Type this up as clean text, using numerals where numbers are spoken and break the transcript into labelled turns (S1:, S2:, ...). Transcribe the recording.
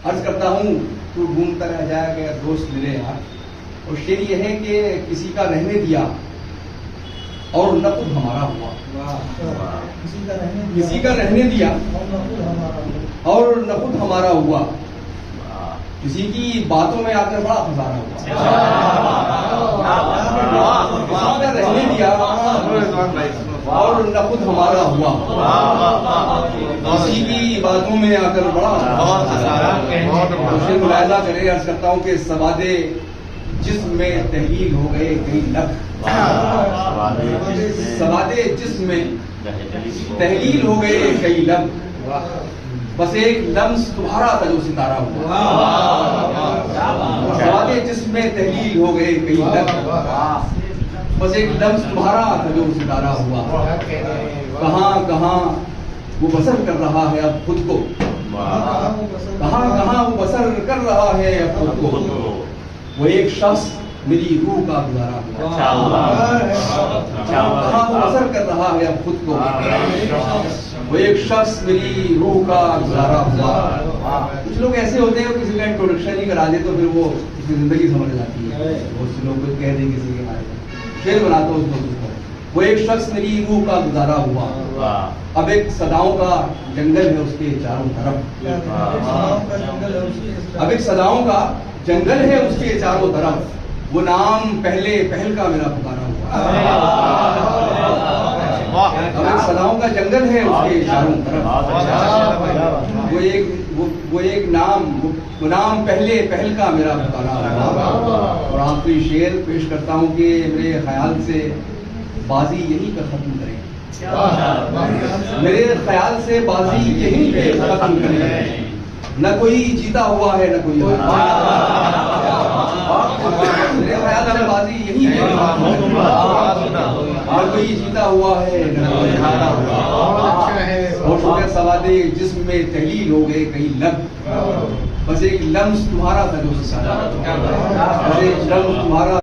S1: अर्ज करता हूँ तू ढूंढता रह जाएगा दोस्त मिले यार। और शेर यह है कि किसी का रहने दिया और न खुद हमारा हुआ, किसी का रहने दिया और न खुद हमारा हुआ, किसी की बातों में आकर बड़ा फंसाना हुआ। किसी का रहने दिया और न खुद हमारा हुआ, किसी की बातों में आकर बड़ा मुलायजा करे। अर्ज करता हूँ कि सवादे जिस्म में तहलील हो गए कई लख, सवादे जिस्म में तहलील हो गए कई लब, बस एक लम्स तुम्हारा था जो सितारा हुआ। सवादे जिस्म में तहलील हो गए कई लब, बस एक लम्स तुम्हारा था जो सितारा हुआ। कहाँ कहाँ वो बसर कर रहा है अब खुद को, कहाँ कहाँ वो बसर कर रहा है अब खुद को। वो एक शख्स मेरी रूह का गुजारा हुआ, कहाँ वो बसर कर रहा है अब खुद को। वो एक शख्स मेरी रूह का गुजारा हुआ। कुछ लोग ऐसे होते हैं किसी का इंट्रोडक्शन ही करा दे तो फिर वो उसकी जिंदगी समझ जाती है। बहुत से लोग कह देंगे किसी के बारे में, शेर बनाता हूँ उसको। वो एक शख्स मेरी रूह का गुजारा हुआ, अब एक सदाओं का जंगल है उसके चारों तरफ, अब एक सदाओं का जंगल है उसके चारों तरफ। वो नाम पहले पहल का मेरा पुकारा हुआ, अब एक सदाओं का जंगल है उसके चारों तरफ। वो एक नाम, वो नाम पहले पहल का मेरा पुकारा हुआ। और आखिरी शेर पेश करता हूँ कि मेरे ख्याल से बाजी यही पर खत्म करें, मेरे ख्याल से बाजी यही पे खत्म करें। न कोई जीता हुआ है न कोई हारा, मेरे ख्याल से बाजी यही है, न कोई जीता हुआ है न कोई हारा हुआ। और सवादे जिस्म में तहलील हो गए कई लब, बस एक लम्स तुम्हारा था जो सितारा, बस एक लम्स तुम्हारा